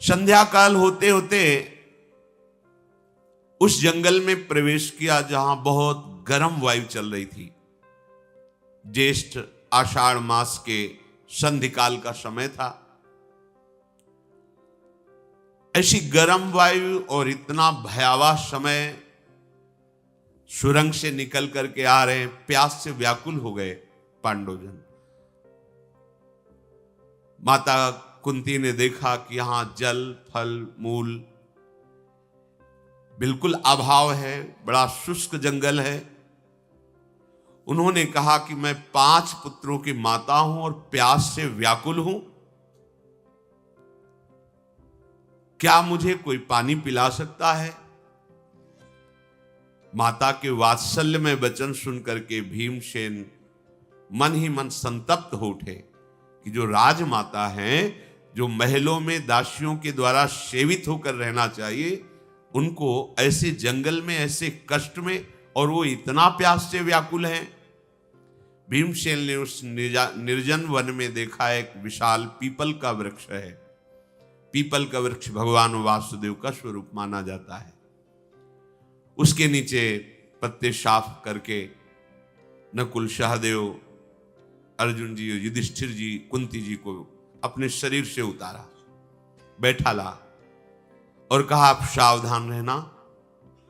संध्या काल होते होते उस जंगल में प्रवेश किया जहां बहुत गर्म वायु चल रही थी। ज्येष्ठ आषाढ़ मास के संधिकाल का समय था। ऐसी गर्म वायु और इतना भयावह समय, सुरंग से निकल करके आ रहे, प्यास से व्याकुल हो गए पांडवजन। माता कुंती ने देखा कि यहां जल, फल, मूल बिल्कुल अभाव है, बड़ा शुष्क जंगल है। उन्होंने कहा कि मैं 5 पुत्रों की माता हूं और प्यास से व्याकुल हूं, क्या मुझे कोई पानी पिला सकता है? माता के वात्सल्य में वचन सुनकर के भीमसेन मन ही मन संतप्त हो उठे कि जो राजमाता हैं, जो महलों में दासियों के द्वारा सेवित होकर रहना चाहिए, उनको ऐसे जंगल में, ऐसे कष्ट में, और वो इतना प्यास से व्याकुल हैं। भीमसेन ने उस निर्जन वन में देखा एक विशाल पीपल का वृक्ष है। पीपल का वृक्ष भगवान वासुदेव का स्वरूप माना जाता है। उसके नीचे पत्ते साफ करके नकुल, सहदेव, अर्जुन जी, युधिष्ठिर जी, कुंती जी को अपने शरीर से उतारा, बैठा ला और कहा आप सावधान रहना,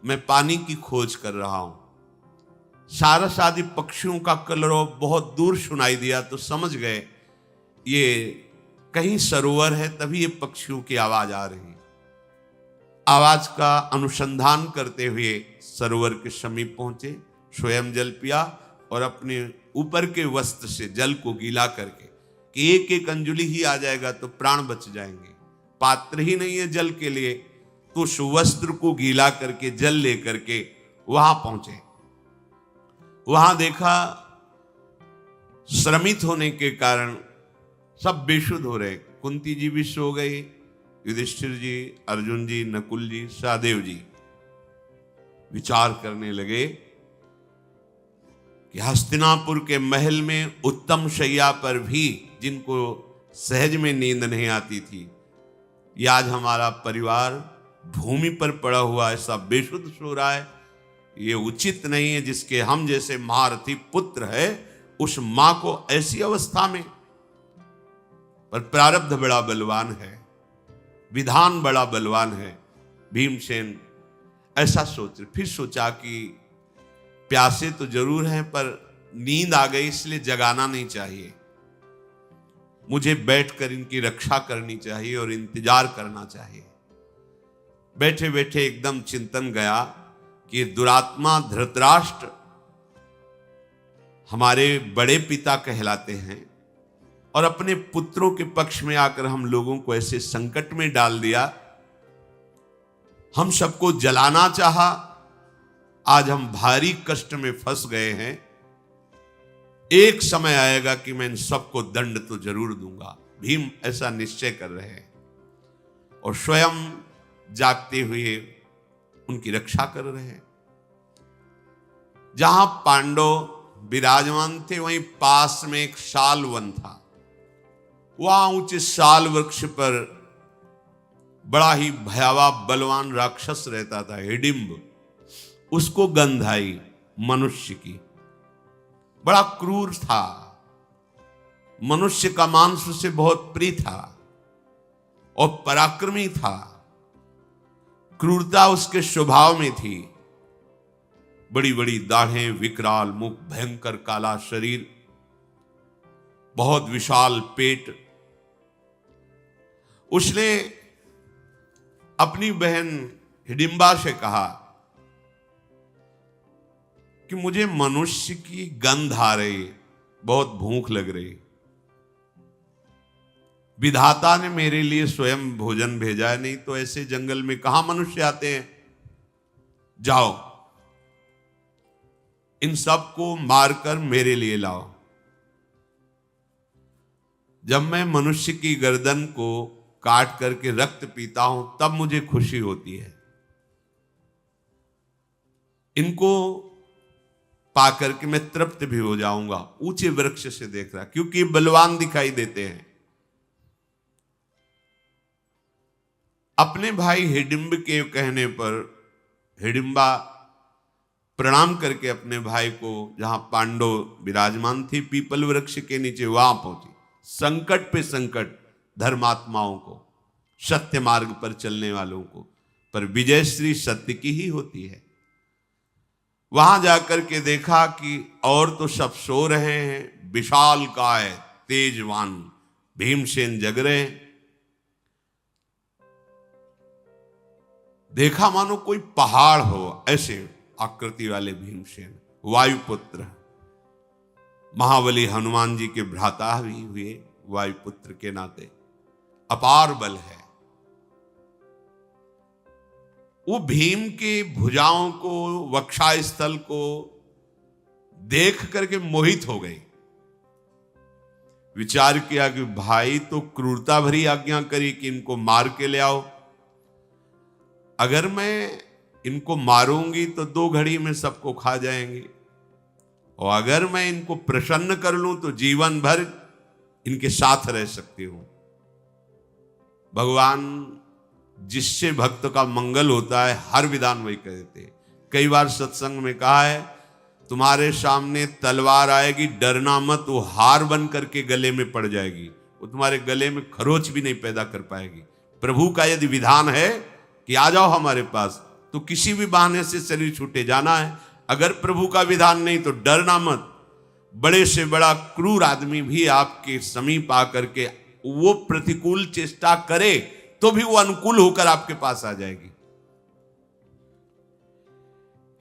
मैं पानी की खोज कर रहा हूं। सारस आदि पक्षियों का कलरव बहुत दूर सुनाई दिया तो समझ गए ये कहीं सरोवर है, तभी ये पक्षियों की आवाज आ रही। आवाज का अनुसंधान करते हुए सरोवर के समीप पहुंचे, स्वयं जल पिया और अपने ऊपर के वस्त्र से जल को गीला करके, कि एक एक अंजुली ही आ जाएगा तो प्राण बच जाएंगे, पात्र ही नहीं है जल के लिए, तो उस वस्त्र को गीला करके जल लेकर के वहां पहुंचे। वहां देखा श्रमित होने के कारण सब बेशुद्ध हो रहे। कुंती जी भी सो गई, युधिष्ठिर जी, अर्जुन जी, नकुल जी, सहदेव जी विचार करने लगे कि हस्तिनापुर के महल में उत्तम शैया पर भी जिनको सहज में नींद नहीं आती थी, ये आज हमारा परिवार भूमि पर पड़ा हुआ ऐसा बेशुद्ध सो रहा है। ये उचित नहीं है, जिसके हम जैसे महारथी पुत्र है उस मां को ऐसी अवस्था में। पर प्रारब्ध बड़ा बलवान है, विधान बड़ा बलवान है। भीमसेन ऐसा सोच, फिर सोचा कि प्यासे तो जरूर हैं पर नींद आ गई, इसलिए जगाना नहीं चाहिए, मुझे बैठकर इनकी रक्षा करनी चाहिए और इंतजार करना चाहिए। बैठे बैठे एकदम चिंतन गया कि दुरात्मा धृतराष्ट्र हमारे बड़े पिता कहलाते हैं और अपने पुत्रों के पक्ष में आकर हम लोगों को ऐसे संकट में डाल दिया, हम सबको जलाना चाहा, आज हम भारी कष्ट में फंस गए हैं। एक समय आएगा कि मैं इन सबको दंड तो जरूर दूंगा। भीम ऐसा निश्चय कर रहे हैं और स्वयं जागते हुए उनकी रक्षा कर रहे हैं। जहां पांडव विराजमान थे वहीं पास में एक साल वन था। वहां ऊंचे साल वृक्ष पर बड़ा ही भयावह बलवान राक्षस रहता था, हिडिंब। उसको गंध आई मनुष्य की, बड़ा क्रूर था, मनुष्य का मांस उसे बहुत प्रिय था और पराक्रमी था। क्रूरता उसके स्वभाव में थी। बड़ी बड़ी दाढ़ें, विकराल मुख, भयंकर काला शरीर, बहुत विशाल पेट। उसने अपनी बहन हिडिंबा से कहा कि मुझे मनुष्य की गंध आ रही, बहुत भूख लग रही, विधाता ने मेरे लिए स्वयं भोजन भेजा है, नहीं तो ऐसे जंगल में कहां मनुष्य आते हैं। जाओ इन सबको मारकर मेरे लिए लाओ। जब मैं मनुष्य की गर्दन को काट करके रक्त पीता हूं तब मुझे खुशी होती है। इनको पाकर के मैं तृप्त भी हो जाऊंगा। ऊंचे वृक्ष से देख रहा, क्योंकि बलवान दिखाई देते हैं। अपने भाई हिडिंब के कहने पर हिडिंबा प्रणाम करके अपने भाई को, जहां पांडव विराजमान थे पीपल वृक्ष के नीचे, वहां पहुंची। संकट पे संकट धर्मात्माओं को, सत्य मार्ग पर चलने वालों को, पर विजय श्री सत्य की ही होती है। वहां जाकर के देखा कि और तो सब सो रहे हैं, विशाल काय तेजवान भीमसेन जग रहे हैं। देखा मानो कोई पहाड़ हो, ऐसे आकृति वाले भीमसेन, वायुपुत्र, महाबली हनुमान जी के भ्राता भी हुए, वायुपुत्र के नाते अपार बल है। वो भीम के भुजाओं को, वक्षास्थल को देख करके मोहित हो गई। विचार किया कि भाई तो क्रूरता भरी आज्ञा करी कि इनको मार के ले आओ, अगर मैं इनको मारूंगी तो 2 घड़ी में सबको खा जाएंगे, और अगर मैं इनको प्रसन्न कर लूं तो जीवन भर इनके साथ रह सकती हूं। भगवान जिससे भक्त का मंगल होता है हर विधान वही कर देते। कई बार सत्संग में कहा है, तुम्हारे सामने तलवार आएगी, डरना मत, वो हार बन करके गले में पड़ जाएगी, वो तुम्हारे गले में खरोच भी नहीं पैदा कर पाएगी। प्रभु का यदि विधान है कि आ जाओ हमारे पास, तो किसी भी बहाने से शरीर छूटे जाना है। अगर प्रभु का विधान नहीं तो डरना मत। बड़े से बड़ा क्रूर आदमी भी आपके समीप आकर के वो प्रतिकूल चेष्टा करे तो भी वो अनुकूल होकर आपके पास आ जाएगी।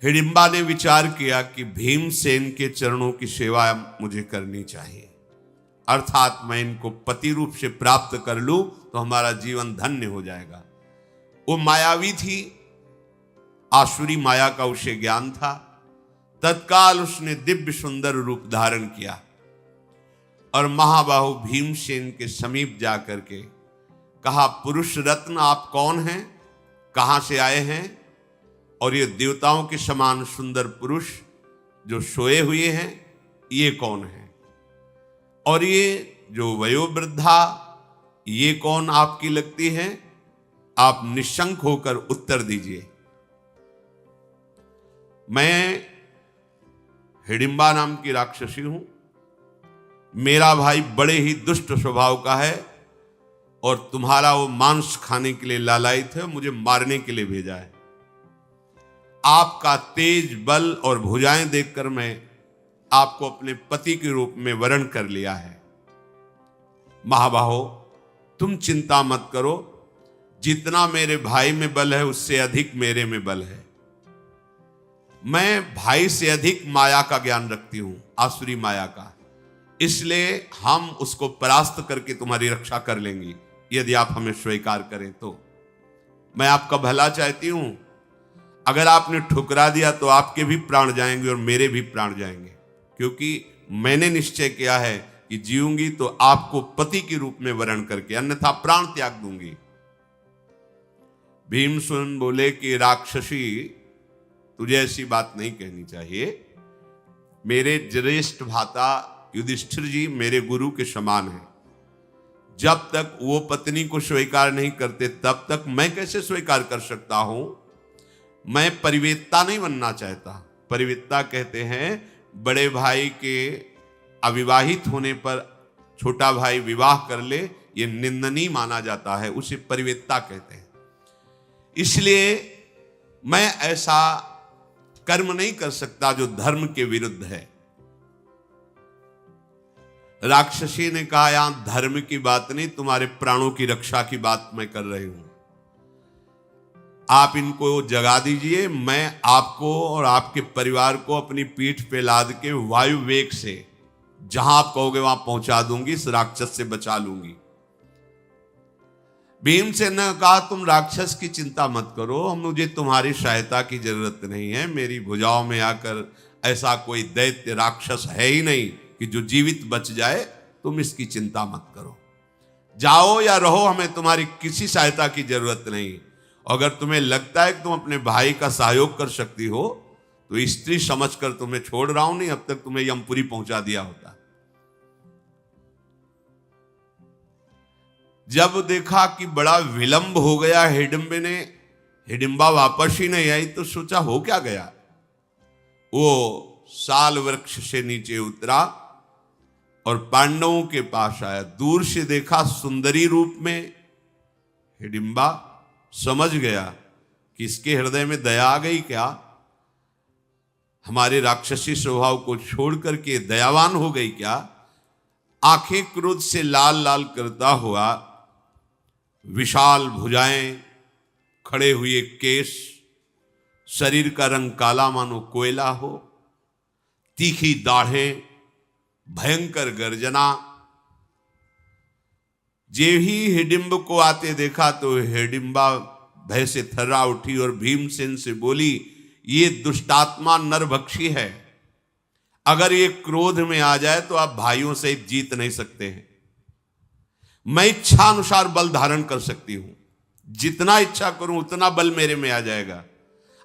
हिडिंबा ने विचार किया कि भीमसेन के चरणों की सेवा मुझे करनी चाहिए, अर्थात मैं इनको पति रूप से प्राप्त कर लूं तो हमारा जीवन धन्य हो जाएगा। वो मायावी थी, आसुरी माया का उसे ज्ञान था। तत्काल उसने दिव्य सुंदर रूप धारण किया और महाबाहु भीमसेन के समीप जाकर के कहा, पुरुष रत्न आप कौन हैं, कहां से आए हैं, और ये देवताओं के समान सुंदर पुरुष जो सोए हुए हैं ये कौन है, और ये जो वयोवृद्धा ये कौन आपकी लगती है? आप निशंक होकर उत्तर दीजिए। मैं हिडिंबा नाम की राक्षसी हूं, मेरा भाई बड़े ही दुष्ट स्वभाव का है और तुम्हारा वो मांस खाने के लिए लालायित है, मुझे मारने के लिए भेजा है। आपका तेज बल और भुजाएं देखकर मैं आपको अपने पति के रूप में वरण कर लिया है। महाबाहो, तुम चिंता मत करो, जितना मेरे भाई में बल है उससे अधिक मेरे में बल है। मैं भाई से अधिक माया का ज्ञान रखती हूं, आसुरी माया का, इसलिए हम उसको परास्त करके तुम्हारी रक्षा कर लेंगी यदि आप हमें स्वीकार करें तो। मैं आपका भला चाहती हूं, अगर आपने ठुकरा दिया तो आपके भी प्राण जाएंगे और मेरे भी प्राण जाएंगे, क्योंकि मैंने निश्चय किया है कि जीऊंगी तो आपको पति के रूप में वरण करके, अन्यथा प्राण त्याग दूंगी। भीमसेन बोले कि राक्षसी, तुझे ऐसी बात नहीं कहनी चाहिए। मेरे ज्येष्ठ भ्राता युधिष्ठिर जी मेरे गुरु के समान हैं, जब तक वो पत्नी को स्वीकार नहीं करते तब तक मैं कैसे स्वीकार कर सकता हूं? मैं परिवेत्ता नहीं बनना चाहता। परिवेत्ता कहते हैं बड़े भाई के अविवाहित होने पर छोटा भाई विवाह कर ले, ये निंदनीय माना जाता है, उसे परिवेत्ता कहते हैं। इसलिए मैं ऐसा कर्म नहीं कर सकता जो धर्म के विरुद्ध है। राक्षसी ने कहा, यहां धर्म की बात नहीं, तुम्हारे प्राणों की रक्षा की बात मैं कर रही हूं। आप इनको जगा दीजिए, मैं आपको और आपके परिवार को अपनी पीठ पे लाद के वायु वेग से जहां आप कहोगे वहां पहुंचा दूंगी, इस राक्षस से बचा लूंगी। भीमसेन ने कहा, तुम राक्षस की चिंता मत करो, मुझे तुम्हारी सहायता की जरूरत नहीं है। मेरी भुजाओं में आकर ऐसा कोई दैत्य राक्षस है ही नहीं कि जो जीवित बच जाए, तुम इसकी चिंता मत करो। जाओ या रहो, हमें तुम्हारी किसी सहायता की जरूरत नहीं। अगर तुम्हें लगता है कि तुम अपने भाई का सहयोग कर सकती हो तो स्त्री समझकर तुम्हें छोड़ रहा हूं, नहीं अब तक तुम्हें यमपुरी पहुंचा दिया होता। जब देखा कि बड़ा विलंब हो गया हिडिंबा वापस ही नहीं आई, तो सोचा हो क्या गया। वो साल वृक्ष से नीचे उतरा और पांडवों के पास आया। दूर से देखा सुंदरी रूप में हिडिंबा, समझ गया कि इसके हृदय में दया आ गई क्या, हमारे राक्षसी स्वभाव को छोड़ करके दयावान हो गई क्या। आंखें क्रोध से लाल लाल करता हुआ, विशाल भुजाएं, खड़े हुए केश, शरीर का रंग काला मानो कोयला हो, तीखी दाढ़ें, भयंकर गर्जना। जे ही हिडिंब को आते देखा तो हिडिंबा भय से थर्रा उठी और भीमसेन से बोली, ये दुष्टात्मा नरभक्षी है, अगर ये क्रोध में आ जाए तो आप भाइयों से जीत नहीं सकते हैं। मैं इच्छा अनुसार बल धारण कर सकती हूं, जितना इच्छा करूं उतना बल मेरे में आ जाएगा।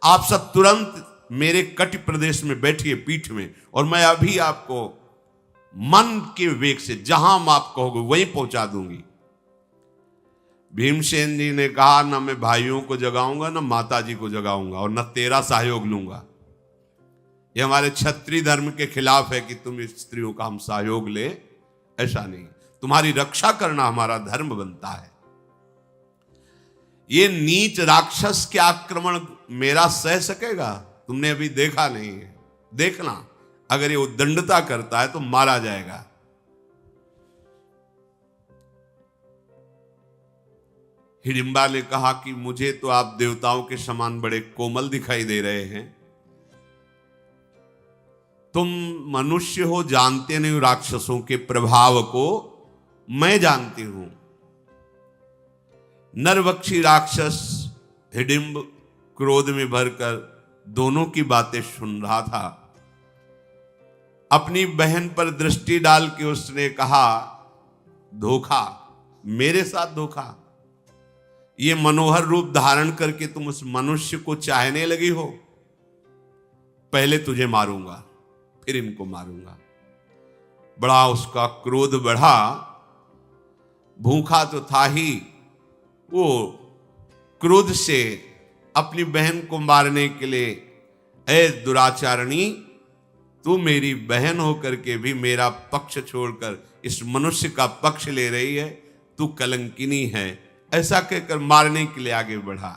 आप सब तुरंत मेरे कटि प्रदेश में बैठिए पीठ में, और मैं अभी आपको मन के वेग से जहां आप कहोगे वहीं पहुंचा दूंगी। भीमसेन जी ने कहा, ना मैं भाइयों को जगाऊंगा, ना माता जी को जगाऊंगा, और न तेरा सहयोग लूंगा। ये हमारे क्षत्रिय धर्म के खिलाफ है कि तुम स्त्रियों का हम सहयोग ले, ऐसा नहीं। तुम्हारी रक्षा करना हमारा धर्म बनता है। ये नीच राक्षस के आक्रमण मेरा सह सकेगा? तुमने अभी देखा नहीं है, देखना, अगर ये उद्दंडता करता है तो मारा जाएगा। हिडिंबा ने कहा कि मुझे तो आप देवताओं के समान बड़े कोमल दिखाई दे रहे हैं, तुम मनुष्य हो, जानते नहीं राक्षसों के प्रभाव को, मैं जानती हूं। नरभक्षी राक्षस हिडिंब क्रोध में भरकर दोनों की बातें सुन रहा था। अपनी बहन पर दृष्टि डाल के उसने कहा, धोखा, मेरे साथ धोखा। ये मनोहर रूप धारण करके तुम उस मनुष्य को चाहने लगी हो। पहले तुझे मारूंगा, फिर इनको मारूंगा। बड़ा उसका क्रोध बढ़ा। भूखा तो था ही, वो क्रोध से अपनी बहन को मारने के लिए, ऐ दुराचारणी, तू मेरी बहन होकर के भी मेरा पक्ष छोड़कर इस मनुष्य का पक्ष ले रही है, तू कलंकिनी है, ऐसा कहकर मारने के लिए आगे बढ़ा।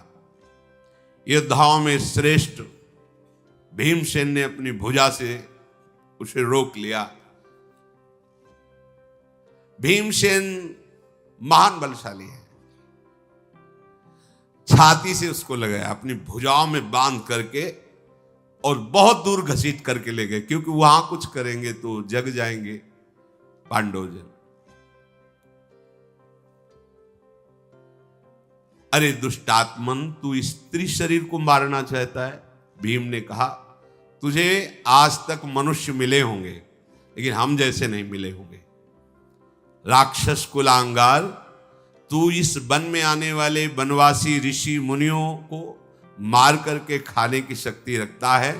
योद्धाओं में श्रेष्ठ भीमसेन ने अपनी भुजा से उसे रोक लिया। भीमसेन महान बलशाली है, छाती से उसको लगाया, अपनी भुजाओं में बांध करके और बहुत दूर घसीट करके ले गए, क्योंकि वहां कुछ करेंगे तो जग जाएंगे पांडवजन। अरे दुष्टात्मन, तू स्त्री शरीर को मारना चाहता है? भीम ने कहा, तुझे आज तक मनुष्य मिले होंगे, लेकिन हम जैसे नहीं मिले होंगे। राक्षस कुलांगार, तू इस वन में आने वाले वनवासी ऋषि मुनियों को मार करके खाने की शक्ति रखता है।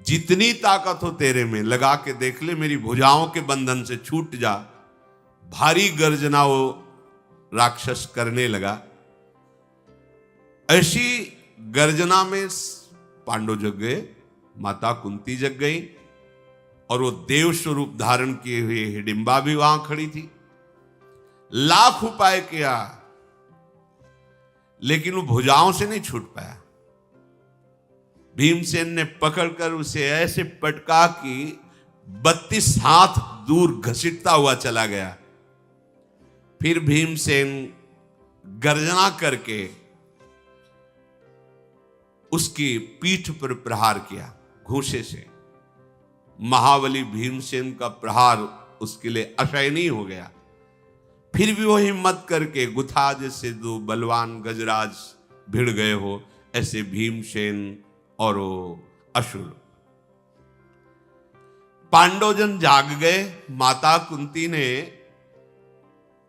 जितनी ताकत हो तेरे में लगा के देख ले, मेरी भुजाओं के बंधन से छूट जा। भारी गर्जना वो राक्षस करने लगा। ऐसी गर्जना में पांडव जग गए, माता कुंती जग गई, और वो देव स्वरूप धारण किए हुए हिडिंबा भी वहां खड़ी थी। लाख उपाय किया, लेकिन वो भुजाओं से नहीं छूट पाया। भीमसेन ने पकड़कर उसे ऐसे पटका कि 32 हाथ दूर घसीटता हुआ चला गया। फिर भीमसेन गर्जना करके उसकी पीठ पर प्रहार किया घूंसे से। महाबली भीमसेन का प्रहार उसके लिए असहनीय हो गया। फिर भी वो हिम्मत करके गुथा जैसे दो बलवान गजराज भिड़ गए हो, ऐसे भीमसेन और वो असुर। पांडवजन जाग गए। माता कुंती ने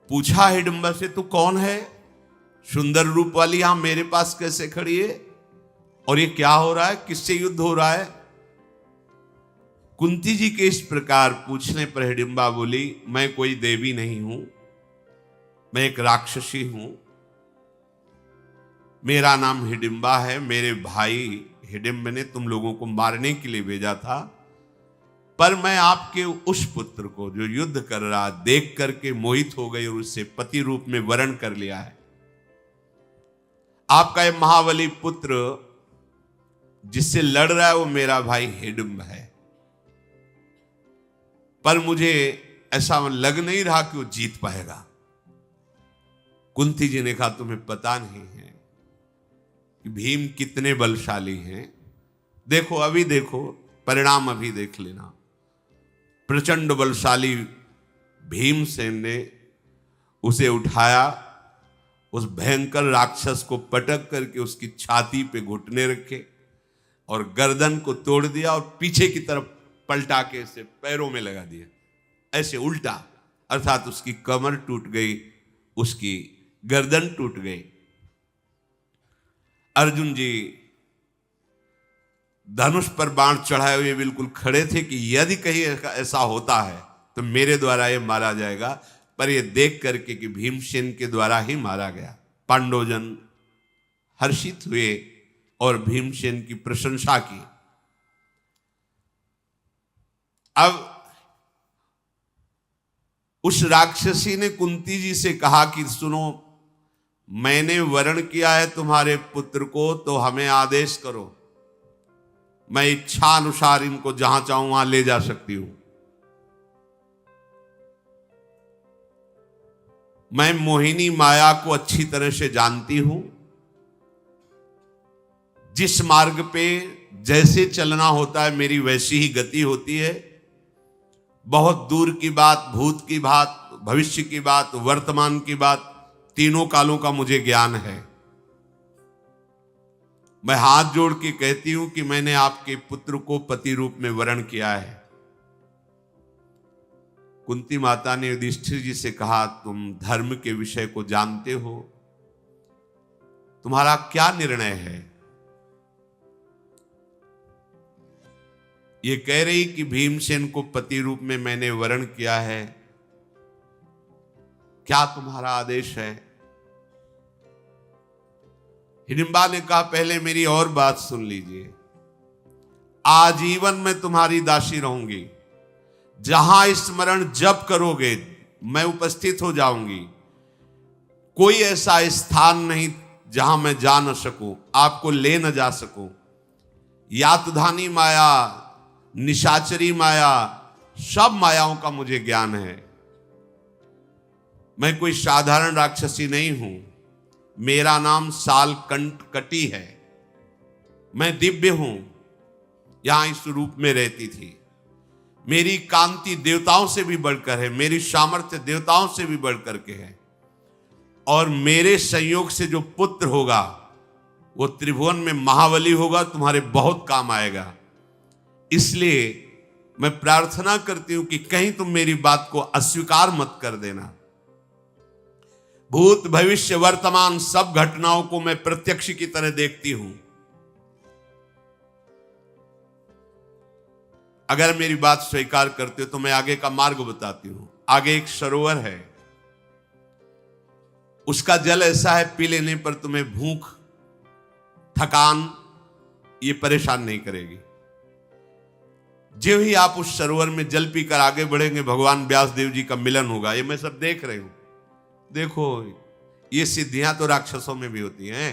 पूछा हिडिंबा से, तू कौन है? सुंदर रूप वाली यहां मेरे पास कैसे खड़ी है? और ये क्या हो रहा है? किससे युद्ध हो रहा है? कुंती जी के इस प्रकार पूछने पर हिडिंबा बोली, मैं कोई देवी नहीं हूं, मैं एक राक्षसी हूं, मेरा नाम हिडिंबा है, मेरे भाई हिडिंब ने तुम लोगों को मारने के लिए भेजा था, पर मैं आपके उस पुत्र को जो युद्ध कर रहा देख करके मोहित हो गई और उससे पति रूप में वरण कर लिया है। आपका ये महाबली पुत्र जिससे लड़ रहा है वो मेरा भाई हिडिंब है, पर मुझे ऐसा लग नहीं रहा कि वो जीत पाएगा। कुंती जी ने कहा तुम्हें पता नहीं है कि भीम कितने बलशाली हैं। देखो अभी देखो, परिणाम अभी देख लेना। प्रचंड बलशाली भीमसेन ने उसे उठाया, उस भयंकर राक्षस को पटक करके उसकी छाती पे घुटने रखे और गर्दन को तोड़ दिया और पीछे की तरफ पलटा के इसे पैरों में लगा दिया, ऐसे उल्टा, अर्थात उसकी कमर टूट गई, उसकी गर्दन टूट गई। अर्जुन जी धनुष पर बाण चढ़ाए हुए बिल्कुल खड़े थे कि यदि कहीं ऐसा होता है तो मेरे द्वारा ये मारा जाएगा, पर ये देख करके कि भीमसेन के द्वारा ही मारा गया, पांडवजन हर्षित हुए और भीमसेन की प्रशंसा की। अब उस राक्षसी ने कुंती जी से कहा कि सुनो, मैंने वरण किया है तुम्हारे पुत्र को, तो हमें आदेश करो, मैं इच्छा अनुसार इनको जहां चाहूं वहां ले जा सकती हूं। मैं मोहिनी माया को अच्छी तरह से जानती हूं, जिस मार्ग पे जैसे चलना होता है मेरी वैसी ही गति होती है। बहुत दूर की बात, भूत की बात, भविष्य की बात, वर्तमान की बात, तीनों कालों का मुझे ज्ञान है। मैं हाथ जोड़ के कहती हूं कि मैंने आपके पुत्र को पति रूप में वरण किया है। कुंती माता ने युधिष्ठिर जी से कहा, तुम धर्म के विषय को जानते हो, तुम्हारा क्या निर्णय है? ये कह रही कि भीमसेन को पति रूप में मैंने वरण किया है, क्या तुम्हारा आदेश है? हिडिंबा ने कहा, पहले मेरी और बात सुन लीजिए, आजीवन मैं तुम्हारी दासी रहूंगी, जहां स्मरण जप करोगे मैं उपस्थित हो जाऊंगी, कोई ऐसा स्थान नहीं जहां मैं जा न सकूं, आपको ले न जा सकूं। यातधानी माया, निशाचरी माया, सब मायाओं का मुझे ज्ञान है। मैं कोई साधारण राक्षसी नहीं हूं, मेरा नाम सालकंठकटी है, मैं दिव्य हूं, यहां इस रूप में रहती थी। मेरी कांति देवताओं से भी बढ़कर है, मेरी सामर्थ्य देवताओं से भी बढ़कर के है, और मेरे संयोग से जो पुत्र होगा वो त्रिभुवन में महाबली होगा, तुम्हारे बहुत काम आएगा। इसलिए मैं प्रार्थना करती हूं कि कहीं तुम मेरी बात को अस्वीकार मत कर देना। भूत भविष्य वर्तमान सब घटनाओं को मैं प्रत्यक्ष की तरह देखती हूं। अगर मेरी बात स्वीकार करते हो तो मैं आगे का मार्ग बताती हूं। आगे एक सरोवर है, उसका जल ऐसा है पी लेने पर तुम्हें भूख, थकान ये परेशान नहीं करेगी। जो ही आप उस सरोवर में जल पीकर आगे बढ़ेंगे, भगवान व्यास देव जी का मिलन होगा। ये मैं सब देख रही हूं। देखो, ये सिद्धियां तो राक्षसों में भी होती हैं।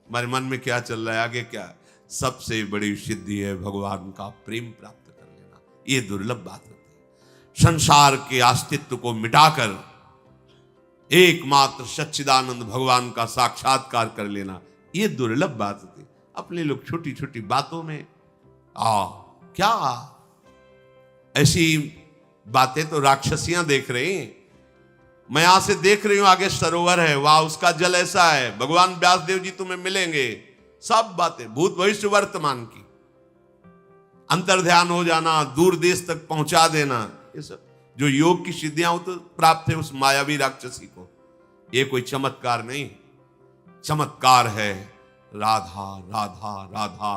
हमारे मन में क्या चल रहा है, आगे क्या? सबसे बड़ी सिद्धि है भगवान का प्रेम प्राप्त कर लेना। ये दुर्लभ बात होती है। संसार के अस्तित्व को मिटाकर एकमात्र सच्चिदानंद भगवान का साक्षात्कार कर लेना, ये दुर्लभ बात होती है। अपने लोग छोटी छोटी बातों में क्या ऐसी बातें तो राक्षसियां देख रही हैं। मैं यहां से देख रही हूं, आगे सरोवर है, वाह उसका जल ऐसा है, भगवान व्यास देव जी तुम्हें मिलेंगे। सब बातें भूत भविष्य वर्तमान की, अंतर्ध्यान हो जाना, दूर देश तक पहुंचा देना, ये सब जो योग की सिद्धियां तो प्राप्त है उस मायावी राक्षसी को। ये कोई चमत्कार नहीं, चमत्कार है राधा राधा राधा।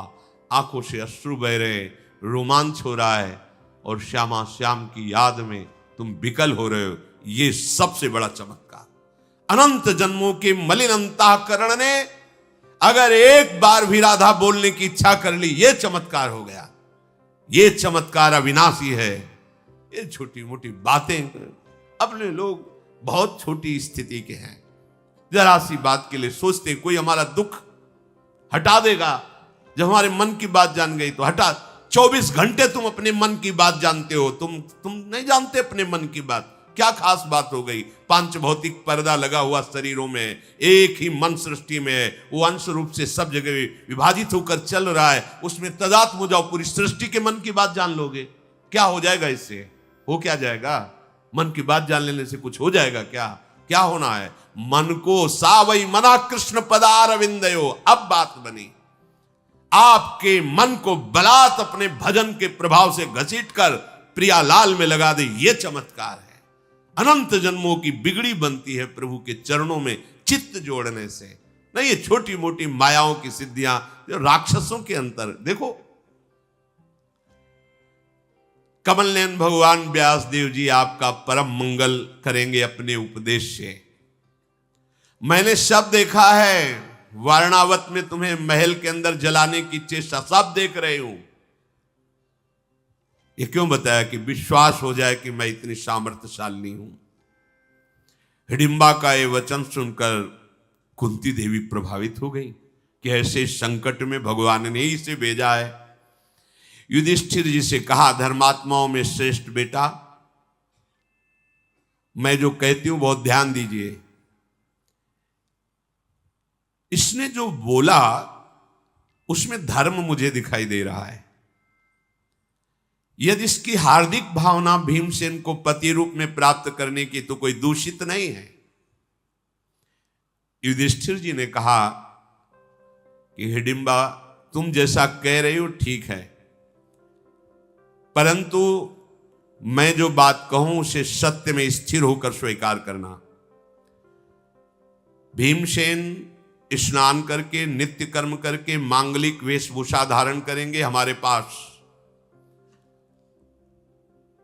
आंखों से अश्रु बह रहे, रोमांच हो रहा है, और श्यामा श्याम की याद में तुम विकल हो रहे हो, ये सबसे बड़ा चमत्कार। अनंत जन्मों के मलिन अंतःकरण ने अगर एक बार भी राधा बोलने की इच्छा कर ली, यह चमत्कार हो गया। ये चमत्कार अविनाशी है। ये छोटी मोटी बातें अपने लोग बहुत छोटी स्थिति के हैं, जरा सी बात के लिए सोचते कोई हमारा दुख हटा देगा। जब हमारे मन की बात जान गई तो हटा। 24 घंटे तुम अपने मन की बात जानते हो, तुम नहीं जानते अपने मन की बात। क्या खास बात हो गई? 5 भौतिक पर्दा लगा हुआ शरीरों में, एक ही मन सृष्टि में है, वो अंश रूप से सब जगह विभाजित होकर चल रहा है। उसमें तदात्म हो जाओ, पूरी सृष्टि के मन की बात जान लोगे, क्या हो जाएगा? इससे हो क्या जाएगा? मन की बात जान लेने से कुछ हो जाएगा क्या? क्या होना है? मन को सावई मना कृष्ण पदारविंदयो। अब बात बनी, आपके मन को बलात् अपने भजन के प्रभाव से घसीटकर प्रियालाल में लगा दे। ये चमत्कार है। अनंत जन्मों की बिगड़ी बनती है प्रभु के चरणों में चित्त जोड़ने से। नहीं ये छोटी मोटी मायाओं की सिद्धियां जो राक्षसों के अंतर। देखो कमल नयन भगवान व्यास देव जी आपका परम मंगल करेंगे अपने उपदेश से। मैंने शब्द देखा है वारणावत में, तुम्हें महल के अंदर जलाने की चेष्टा सब देख रहे हूं। ये क्यों बताया? कि विश्वास हो जाए कि मैं इतनी सामर्थ्यशाली हूं। हिडिंबा का ये वचन सुनकर कुंती देवी प्रभावित हो गई कि ऐसे संकट में भगवान ने ही इसे भेजा है। युधिष्ठिर जी से कहा, धर्मात्माओं में श्रेष्ठ बेटा, मैं जो कहती हूं बहुत ध्यान दीजिए। इसने जो बोला उसमें धर्म मुझे दिखाई दे रहा है। यदि इसकी हार्दिक भावना भीमसेन को पति रूप में प्राप्त करने की तो कोई दूषित नहीं है। युधिष्ठिर जी ने कहा कि हिडिंबा तुम जैसा कह रही हो ठीक है, परंतु मैं जो बात कहूं उसे सत्य में स्थिर होकर स्वीकार करना। भीमसेन स्नान करके नित्य कर्म करके मांगलिक वेशभूषा धारण करेंगे हमारे पास।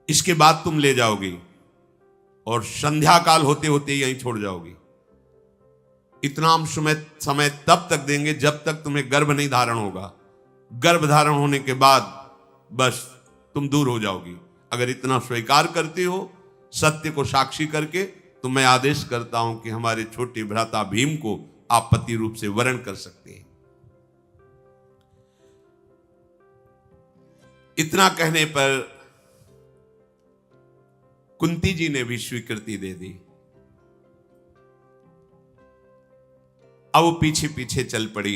इसके बाद तुम ले जाओगी और संध्या काल होते होते यहीं छोड़ जाओगी। इतना हम समय तब तक देंगे जब तक तुम्हें गर्भ नहीं धारण होगा। गर्भ धारण होने के बाद बस तुम दूर हो जाओगी। अगर इतना स्वीकार करती हो सत्य को साक्षी करके, तो मैं आदेश करता हूं कि हमारे छोटे भ्राता भीम को आप पति रूप से वरण कर सकते हैं। इतना कहने पर कुंती जी ने भी स्वीकृति दे दी। अब वो पीछे पीछे चल पड़ी।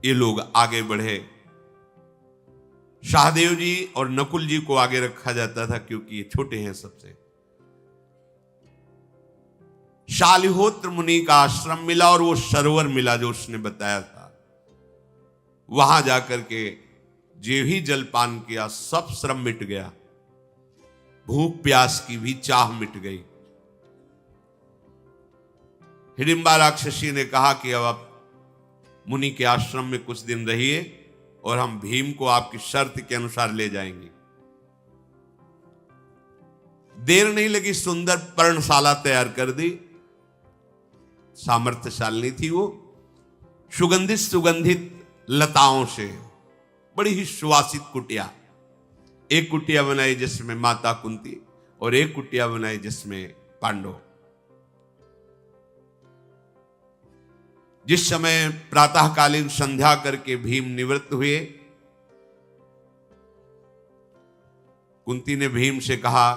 ये लोग आगे बढ़े। शाहदेव जी और नकुल जी को आगे रखा जाता था क्योंकि ये छोटे हैं सबसे। शालिहोत्र मुनि का आश्रम मिला और वो सरोवर मिला जो उसने बताया था। वहां जाकर के जो ही जलपान किया सब श्रम मिट गया। भूख प्यास की भी चाह मिट गई। हिडिंबा राक्षसी ने कहा कि अब आप मुनि के आश्रम में कुछ दिन रहिए और हम भीम को आपकी शर्त के अनुसार ले जाएंगे। देर नहीं लगी, सुंदर पर्णशाला तैयार कर दी। सामर्थ्यशाली थी वो। सुगंधित सुगंधित लताओं से बड़ी ही सुवासित कुटिया। एक कुटिया बनाई जिसमें माता कुंती और एक कुटिया बनाई जिसमें पांडव। जिस समय प्रातःकालीन संध्या करके भीम निवृत्त हुए, कुंती ने भीम से कहा,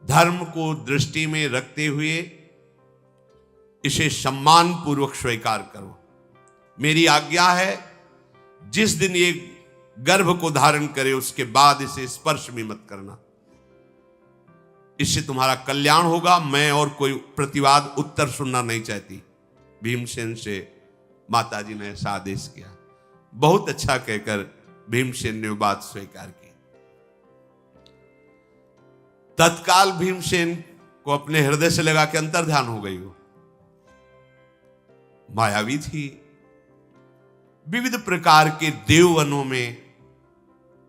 धर्म को दृष्टि में रखते हुए इसे सम्मान पूर्वक स्वीकार करो। मेरी आज्ञा है, जिस दिन ये गर्भ को धारण करे उसके बाद इसे स्पर्श भी मत करना। इससे तुम्हारा कल्याण होगा। मैं और कोई प्रतिवाद उत्तर सुनना नहीं चाहती। भीमसेन से माताजी ने ऐसा आदेश किया। बहुत अच्छा कहकर भीमसेन ने बात स्वीकार की। तत्काल भीमसेन को अपने हृदय से लगा के अंतर्ध्यान हो गई। वो मायावी थी। विविध प्रकार के देववनों में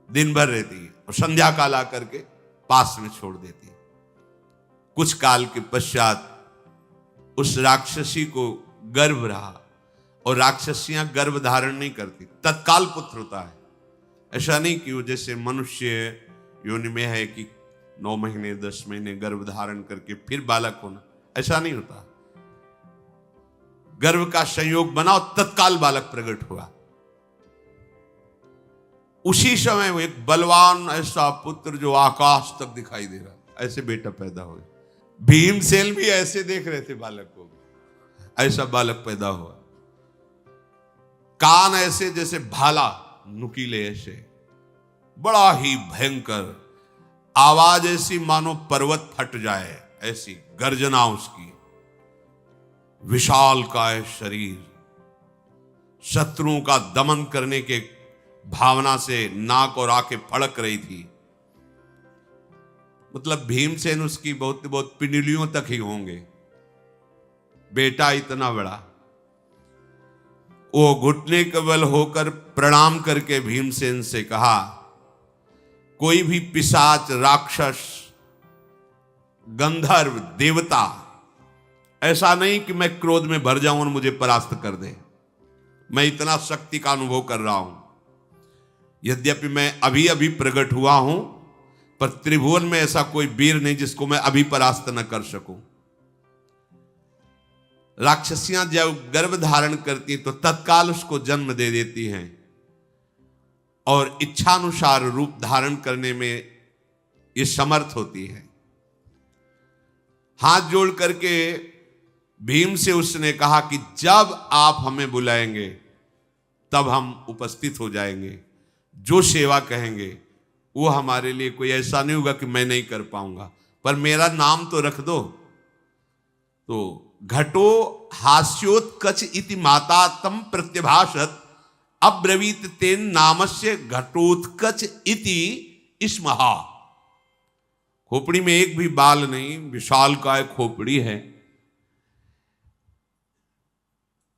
दिन भर रहती और संध्या काल आकर के पास में छोड़ देती। कुछ काल के पश्चात उस राक्षसी को गर्भ रहा, और राक्षसियां गर्भ धारण नहीं करती, तत्काल पुत्र होता है। ऐसा नहीं कि वो जैसे मनुष्य योनि में है कि 9 महीने 10 महीने गर्भ धारण करके फिर बालक होना, ऐसा नहीं होता। गर्भ का संयोग बना और तत्काल बालक प्रकट हुआ। उसी समय वो एक बलवान ऐसा पुत्र जो आकाश तक दिखाई दे रहा, ऐसे बेटा पैदा हो। भीमसेन भी ऐसे देख रहे थे बालक को, ऐसा बालक पैदा हुआ। कान ऐसे जैसे भाला, नुकीले ऐसे, बड़ा ही भयंकर आवाज, ऐसी मानो पर्वत फट जाए, ऐसी गर्जना उसकी। विशाल काय शरीर, शत्रुओं का दमन करने के भावना से नाक और आंखें फड़क रही थी। मतलब भीमसेन उसकी बहुत बहुत पिंडलियों तक ही होंगे, बेटा इतना बड़ा। वो घुटने के बल होकर प्रणाम करके भीमसेन से कहा, कोई भी पिशाच, राक्षस, गंधर्व, देवता, ऐसा नहीं कि मैं क्रोध में भर जाऊं और मुझे परास्त कर दे। मैं इतना शक्ति का अनुभव कर रहा हूं। यद्यपि मैं अभी अभी प्रकट हुआ हूं, पर त्रिभुवन में ऐसा कोई वीर नहीं जिसको मैं अभी परास्त न कर सकूं। राक्षसियां जब गर्भ धारण करती तो तत्काल उसको जन्म दे देती हैं, और इच्छानुसार रूप धारण करने में ये समर्थ होती है। हाथ जोड़ करके भीम से उसने कहा कि जब आप हमें बुलाएंगे तब हम उपस्थित हो जाएंगे। जो सेवा कहेंगे वो हमारे लिए, कोई ऐसा नहीं होगा कि मैं नहीं कर पाऊंगा, पर मेरा नाम तो रख दो। तो घटो हास्योत्कच इति माता तम प्रत्यभाषत अब्रवीत तेन नामस्य घटोत्कच इति स्महा। खोपड़ी में एक भी बाल नहीं, विशाल काय खोपड़ी है।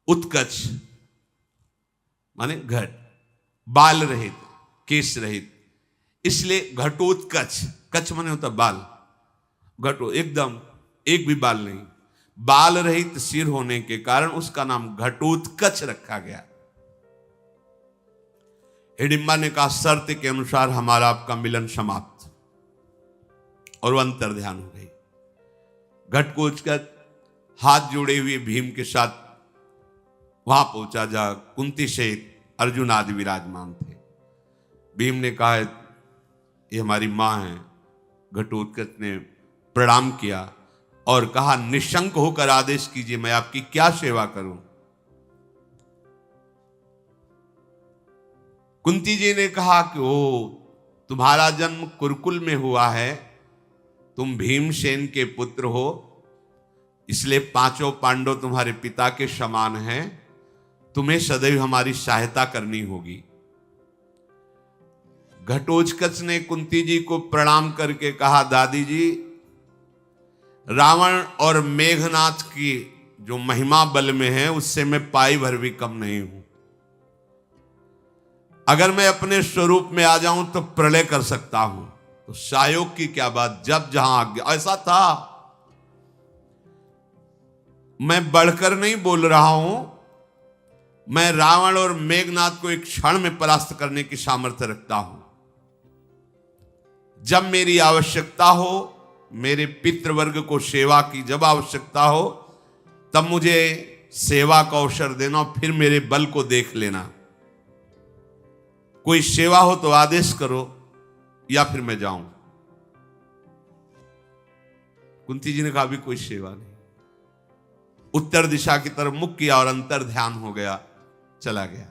उत्कच माने घट, बाल रहित, केश रहित, इसलिए घटोत्कच। कच माने होता बाल, घटो एकदम एक भी बाल नहीं, बाल रहित सिर होने के कारण उसका नाम घटोत्कच रखा गया। हिडिंबा ने कहा, शर्त के अनुसार हमारा आपका मिलन समाप्त, और वो अंतर ध्यान हो गई। घटोत्कच हाथ जोड़े हुए भीम के साथ वहां पहुंचा जहां कुंती से अर्जुन आदि विराजमान थे। भीम ने कहा, ये हमारी मां है। घटोत्कच ने प्रणाम किया और कहा, निशंक होकर आदेश कीजिए, मैं आपकी क्या सेवा करूं। कुंती जी ने कहा कि ओ, तुम्हारा जन्म कुरुकुल में हुआ है, तुम भीमसेन के पुत्र हो, इसलिए 5 पांडव तुम्हारे पिता के समान हैं, तुम्हें सदैव हमारी सहायता करनी होगी। घटोत्कच ने कुंती जी को प्रणाम करके कहा, दादी जी, रावण और मेघनाथ की जो महिमा बल में है उससे मैं पाई भर भी कम नहीं हूं। अगर मैं अपने स्वरूप में आ जाऊं तो प्रलय कर सकता हूं, तो सायोग की क्या बात, जब जहां आज्ञा। ऐसा था, मैं बढ़कर नहीं बोल रहा हूं, मैं रावण और मेघनाथ को एक क्षण में परास्त करने की सामर्थ्य रखता हूं। जब मेरी आवश्यकता हो, मेरे पितृवर्ग को सेवा की जब आवश्यकता हो, तब मुझे सेवा का अवसर देना, फिर मेरे बल को देख लेना। कोई सेवा हो तो आदेश करो, या फिर मैं जाऊं। कुंती जी ने कहा, अभी कोई सेवा नहीं। उत्तर दिशा की तरफ मुख किया और अंतर ध्यान हो गया, चला गया।